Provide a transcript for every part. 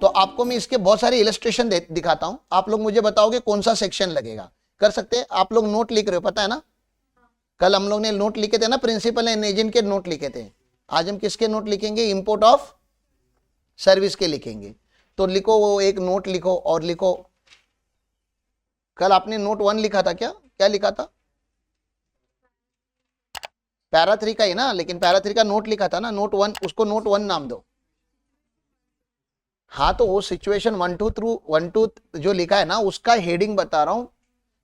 तो आपको मैं इसके बहुत सारे इलस्ट्रेशन दिखाता हूं, आप लोग मुझे बताओगे कौन सा सेक्शन लगेगा। कर सकते हैं? आप लोग नोट लिख रहे हो, पता है ना? कल हम लोग ने नोट लिखे थे ना, प्रिंसिपल एंड एजेंट के नोट लिखे थे। आज हम किसके नोट लिखेंगे? इंपोर्ट ऑफ सर्विस के लिखेंगे। तो लिखो, वो एक नोट लिखो और लिखो। कल आपने नोट 1 लिखा था क्या? क्या लिखा था? पैरा 3 का ही ना, लेकिन पैरा 3 का नोट लिखा था ना, नोट 1, उसको नोट 1 नाम दो। हाँ, तो वो सिचुएशन 1 2 जो लिखा है ना, उसका हेडिंग बता रहा हूं।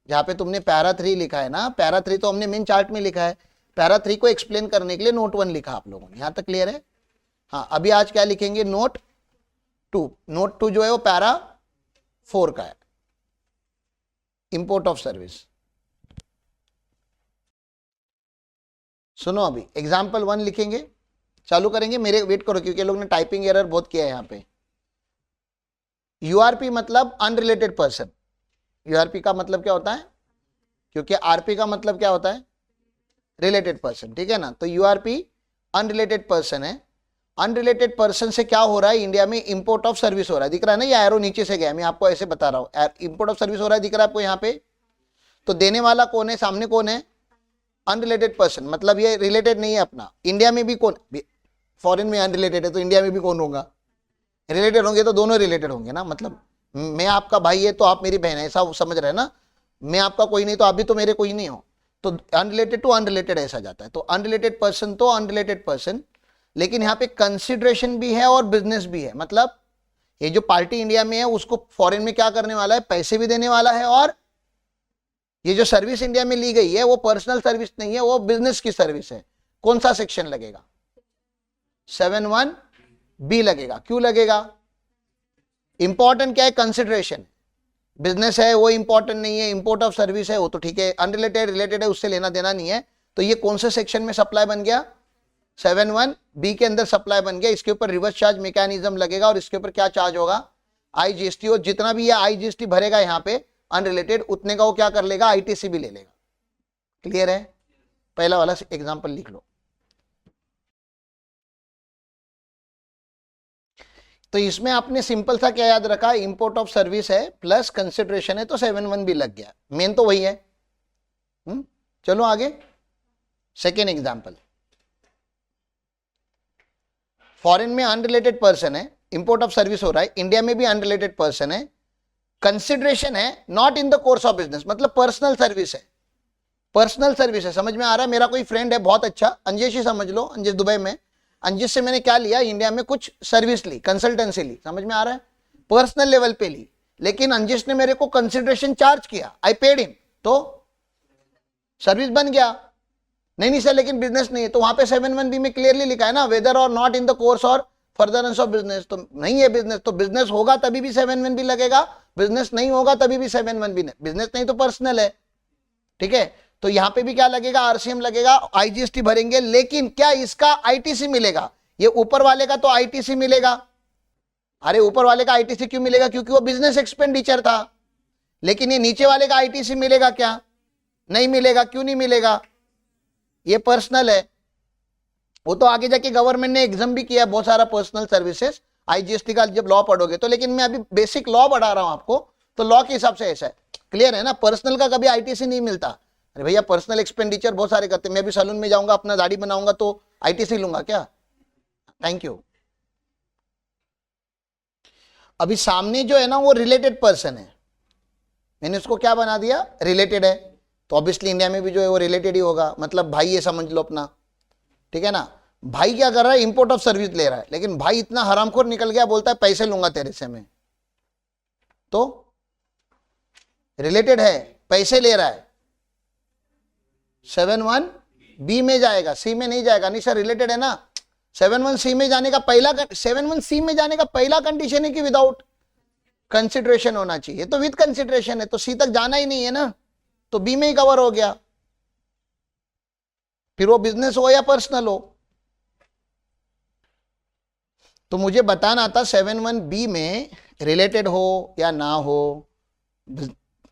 जहां पे तुमने पैरा 3 लिखा है ना, पैरा 3 तो हमने मेन चार्ट में लिखा है, पैरा 3 को एक्सप्लेन करने के लिए नोट 1 लिखा आप लोगों ने। यहां तक क्लियर है? हाँ, अभी आज क्या लिखेंगे? नोट 2। नोट 2 जो है वो पैरा 4 का है, इंपोर्ट ऑफ सर्विस। सुनो, अभी एग्जाम्पल 1 लिखेंगे, चालू करेंगे। मेरे वेट करो, क्योंकि लोग ने टाइपिंग एरर बहुत किया है यहाँ पे। यूआरपी मतलब अनरिलेटेड पर्सन। यूआरपी का मतलब क्या होता है? क्योंकि आरपी का मतलब क्या होता है? रिलेटेड पर्सन, ठीक है ना? तो यूआरपी अनरिलेटेड पर्सन है। अनरिलेटेड पर्सन से क्या हो रहा है? इंडिया में इंपोर्ट ऑफ सर्विस हो रहा है। दिख रहा है ना, ये एरो नीचे से गया, मैं आपको ऐसे बता रहा हूं। इंपोर्ट ऑफ सर्विस हो रहा है, दिख रहा है आपको यहाँ पे? तो देने वाला कौन है? सामने कौन है? अनरिलेटेड पर्सन, मतलब ये रिलेटेड नहीं है अपना। इंडिया में भी कौन? फॉरेन में अनरिलेटेड है, तो इंडिया में भी कौन होगा? रिलेटेड होंगे, तो दोनों रिलेटेड होंगे ना। मतलब मैं आपका भाई है तो आप मेरी बहन है, ऐसा समझ रहे हैं ना? मैं आपका कोई नहीं तो आप भी तो मेरे कोई नहीं हो। तो अनरिलेटेड टू अनरिलेटेड ऐसा जाता है। तो अनरिलेटेड पर्सन तो अनरिलेटेड पर्सन, लेकिन यहाँ पे कंसिडरेशन भी है और बिजनेस भी है। मतलब ये जो पार्टी इंडिया में है उसको फॉरेन में क्या करने वाला है? पैसे भी देने वाला है, और ये जो सर्विस इंडिया में ली गई है वो पर्सनल सर्विस नहीं है, वो बिजनेस की सर्विस है। कौन सा सेक्शन लगेगा? 7(1)(b) लगेगा। क्यों लगेगा? इंपॉर्टेंट क्या है? कंसिडरेशन। बिजनेस है वो इंपॉर्टेंट नहीं है, इंपोर्ट ऑफ सर्विस है वो तो ठीक है, अनरिलेटेड रिलेटेड है, उससे लेना देना नहीं है। तो ये कौन से सेक्शन में सप्लाई बन गया? 7(1)(b) के अंदर सप्लाई बन गया। इसके ऊपर रिवर्स चार्ज मैकेनिज्म लगेगा, और इसके ऊपर क्या चार्ज होगा? आईजीएसटी। और जितना भी ये आईजीएसटी भरेगा यहाँ पे अनरिलेटेड, उतने का वो क्या कर लेगा? आईटीसी भी ले लेगा। क्लियर है? पहला वाला एग्जांपल लिख लो। तो इसमें आपने सिंपल सा क्या याद रखा? इंपोर्ट ऑफ सर्विस है प्लस कंसिडरेशन है, तो 7(1) भी लग गया। मेन तो वही है। चलो आगे, सेकेंड एग्जांपल। फॉरेन में अनरिलेटेड पर्सन है, इंपोर्ट ऑफ सर्विस हो रहा है, इंडिया में भी अनरिलेटेड पर्सन है, कंसिडरेशन है not in the course of business, मतलब पर्सनल सर्विस है। पर्सनल सर्विस है, समझ में आ रहा है? मेरा कोई फ्रेंड है बहुत अच्छा, अंजेश ही समझ लो, अंजेश दुबई में। अंजेश से मैंने क्या लिया? इंडिया में कुछ सर्विस ली, कंसल्टेंसी ली, समझ में आ रहा है? पर्सनल लेवल पे ली, लेकिन अंजेश ने मेरे को कंसिडरेशन चार्ज किया, आई पेड हिम, तो सर्विस बन गया। नहीं सर, लेकिन बिजनेस नहीं है। तो वहां पे 7(1)(b) में क्लियरली लिखा है ना, वेदर और नॉट इन द कोर्स और फर्दरेंस ऑफ बिजनेस। तो नहीं है बिजनेस, तो बिजनेस होगा तभी भी 7(1)(b) लगेगा, बिजनेस नहीं होगा तभी भी 7(1)(b। बिजनेस नहीं तो पर्सनल है, ठीक है? तो यहां पे भी क्या लगेगा? आरसीएम लगेगा, आईजीएसटी भरेंगे, लेकिन क्या इसका आईटीसी मिलेगा? ये ऊपर वाले का तो आईटीसी मिलेगा। अरे ऊपर वाले का आईटीसी क्यों मिलेगा? क्योंकि वो बिजनेस एक्सपेंडिचर था। लेकिन ये नीचे वाले का आईटीसी मिलेगा क्या? नहीं मिलेगा। क्यों नहीं मिलेगा? ये पर्सनल है। वो तो आगे जाके गवर्नमेंट ने एग्जाम भी किया बहुत सारा पर्सनल सर्विसेज आईजीएसटी का जब लॉ पढ़ोगे तो। लेकिन मैं अभी बेसिक लॉ पढ़ा रहा हूं आपको, तो लॉ के हिसाब से ऐसा है। क्लियर है ना? पर्सनल का कभी आईटीसी नहीं मिलता। अरे भैया, पर्सनल एक्सपेंडिचर बहुत सारे करते हैं। मैं भी सैलून में जाऊंगा, अपना दाढ़ी बनाऊंगा, तो आईटीसी लूंगा क्या? Thank you. अभी सामने जो है ना वो रिलेटेड पर्सन है, मैंने उसको क्या बना दिया? रिलेटेड है। तो ऑब्वियसली इंडिया में भी जो है वो रिलेटेड ही होगा, मतलब भाई ये समझ लो अपना, ठीक है ना? भाई क्या कर रहा है? इंपोर्ट ऑफ सर्विस ले रहा है, लेकिन भाई इतना हरामखोर निकल गया, बोलता है पैसे लूंगा तेरे से मैं, तो रिलेटेड है, पैसे ले रहा है, 7(1)(b) में जाएगा, सी में नहीं जाएगा। नहीं सर, रिलेटेड है ना। 7(1)(c) में जाने का पहला 7(1)(c) में जाने का पहला कंडीशन है कि विदाउट कंसिडरेशन होना चाहिए, तो विद कंसिडरेशन है, तो सी तक जाना ही नहीं है ना, तो बी में ही कवर हो गया। फिर वो बिजनेस हो या पर्सनल हो। तो मुझे बताना था 7(1)(b) में रिलेटेड हो या ना हो,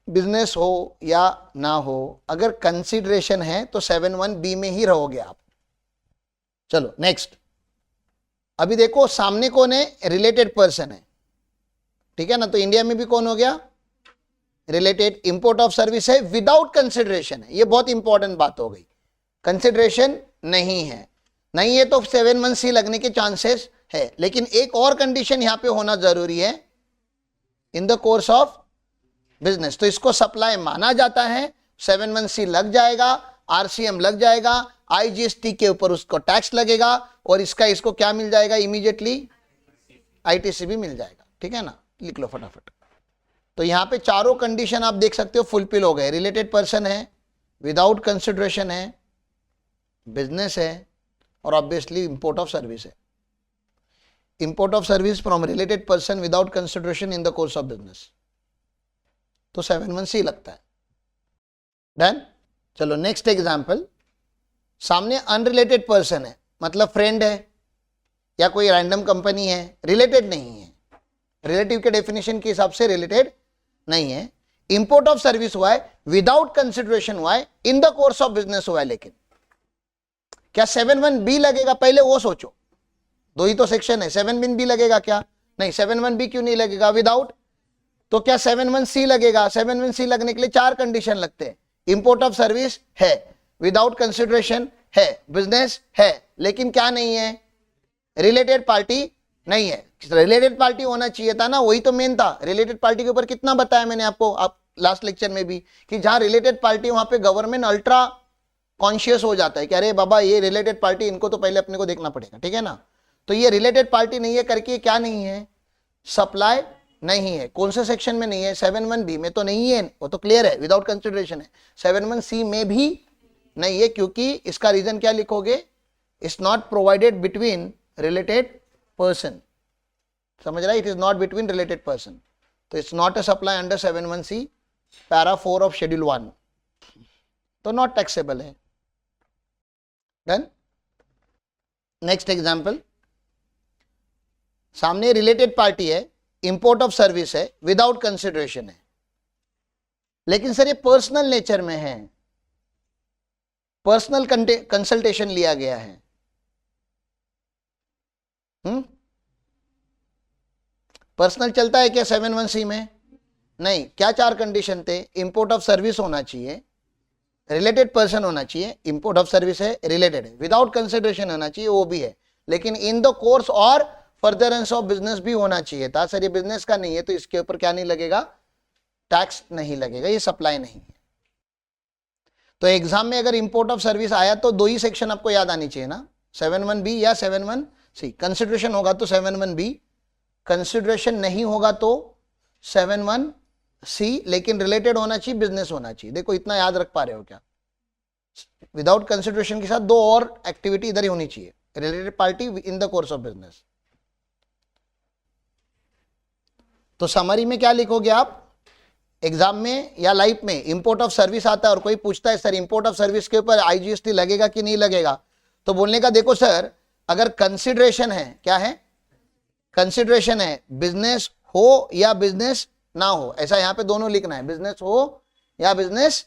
बिजनेस हो या ना हो। अगर कंसिडरेशन है तो 7(1)(b) में ही रहोगे आप। चलो नेक्स्ट। अभी देखो सामने कौन है? रिलेटेड पर्सन है, ठीक है ना, तो इंडिया में भी कौन हो गया, रिलेटेड। इंपोर्ट ऑफ सर्विस है विदाउट कंसिडरेशन है, ये बहुत इंपॉर्टेंट बात हो गई, कंसिडरेशन नहीं है, नहीं है तो 7(1) लगने के चांसेस है। लेकिन एक और कंडीशन यहां पे होना जरूरी है, in the course of business, तो इसको सप्लाई माना जाता है, 7(1) लग जाएगा, आरसीएम लग जाएगा, आईजीएसटी के ऊपर उसको टैक्स लगेगा और इसको क्या मिल जाएगा इमीडिएटली, आईटीसी भी मिल जाएगा। ठीक है ना, लिख लो फटाफट। तो यहां पे चारों कंडीशन आप देख सकते हो फुलफिल हो गए, रिलेटेड पर्सन है, विदाउट कंसिडरेशन है, बिजनेस है और ऑब्वियसली इंपोर्ट ऑफ सर्विस है। Import of service from related person without consideration in the course of business, तो 7(1) लगता है। डन। चलो नेक्स्ट एग्जांपल, सामने अनरिलेटेड पर्सन है, मतलब फ्रेंड है या कोई रैंडम कंपनी है, रिलेटेड नहीं है, रिलेटिव के डेफिनेशन के हिसाब से रिलेटेड नहीं है। इंपोर्ट ऑफ सर्विस हुआ है, विदाउट कंसिडरेशन हुआ है, in the course of business हुआ है। लेकिन क्या 7(1) लगेगा, पहले वो सोचो, दो ही तो सेक्शन है, 7(1) लगेगा क्या, नहीं 7(1) क्यों नहीं लगेगा, विदाउट, तो क्या 7(1) लगेगा। 7(1) लगने के लिए 4 कंडीशन लगते हैं, इंपोर्ट ऑफ सर्विस है, विदाउट कंसिडरेशन है, बिजनेस है, लेकिन क्या नहीं है, रिलेटेड पार्टी नहीं है। रिलेटेड पार्टी होना चाहिए था ना, वही तो मेन था। रिलेटेड पार्टी के ऊपर कितना बताया मैंने आपको, आप लास्ट लेक्चर में भी, कि जहां रिलेटेड पार्टी वहां पे गवर्नमेंट अल्ट्रा कॉन्शियस हो जाता है कि अरे बाबा ये रिलेटेड पार्टी, इनको तो पहले अपने को देखना पड़ेगा। ठीक है ना, तो ये रिलेटेड पार्टी नहीं है करके क्या नहीं है, सप्लाई नहीं है। कौन से सेक्शन में नहीं है, 7(1) में तो नहीं है, वो तो क्लियर है, विदाउट कंसिडरेशन है। 7(1) में भी नहीं है, क्योंकि इसका रीजन क्या लिखोगे, it's not provided between related person, समझ रहा है, it is not between related person, तो it's not a supply under 7(1) para 4 of schedule 1, तो नॉट टैक्सेबल है। डन। नेक्स्ट एग्जांपल, सामने रिलेटेड पार्टी है, इंपोर्ट ऑफ सर्विस है, विदाउट कंसिडरेशन है, लेकिन सर ये पर्सनल नेचर में है, पर्सनल कंसल्टेशन लिया गया है। पर्सनल चलता है क्या 7(1) में, नहीं। क्या 4 कंडीशन थे, इंपोर्ट ऑफ सर्विस होना चाहिए, रिलेटेड पर्सन होना चाहिए, इंपोर्ट ऑफ सर्विस है, रिलेटेड है, विदाउट कंसिडरेशन होना चाहिए, वो भी है, लेकिन इन द कोर्स और फर्दरेंस ऑफ बिजनेस भी होना चाहिए था। सर ये बिजनेस का नहीं है, तो इसके ऊपर क्या नहीं लगेगा, टैक्स नहीं लगेगा, ये सप्लाई नहीं है। तो एग्जाम में अगर इंपोर्ट ऑफ सर्विस आया तो 2 ही सेक्शन आपको याद आनी चाहिए ना, 7(1) या 7(1) कंसिडरेशन होगा तो 7(1), कंसिडरेशन नहीं होगा तो 7(1), लेकिन रिलेटेड होना चाहिए, बिजनेस होना चाहिए। देखो इतना याद रख पा रहे हो क्या, विदाउट कंसिडरेशन के साथ 2 और एक्टिविटी इधर ही होनी चाहिए, related party in the course of business. तो समरी में क्या लिखोगे आप, एग्जाम में या लाइफ में इंपोर्ट ऑफ सर्विस आता है और कोई पूछता है सर इंपोर्ट ऑफ सर्विस के ऊपर आईजीएसटी लगेगा कि नहीं लगेगा, तो बोलने का देखो सर अगर कंसिडरेशन है, क्या है, कंसिडरेशन है, बिजनेस हो या बिजनेस ना हो, ऐसा यहां पे दोनों लिखना है, बिजनेस हो या बिजनेस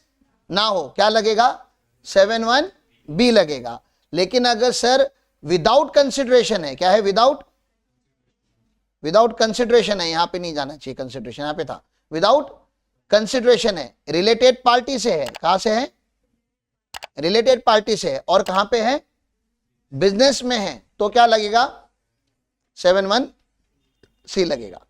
ना हो, क्या लगेगा, 7(1) लगेगा। लेकिन अगर सर विदाउट कंसिडरेशन है, क्या है, विदाउट कंसिडरेशन है, यहां पे नहीं जाना चाहिए, कंसिडरेशन यहां पे था, विदाउट कंसिडरेशन है, रिलेटेड पार्टी से है, कहां से है, रिलेटेड पार्टी से है, और कहां पे है, बिजनेस में है, तो क्या लगेगा, 7(1) लगेगा।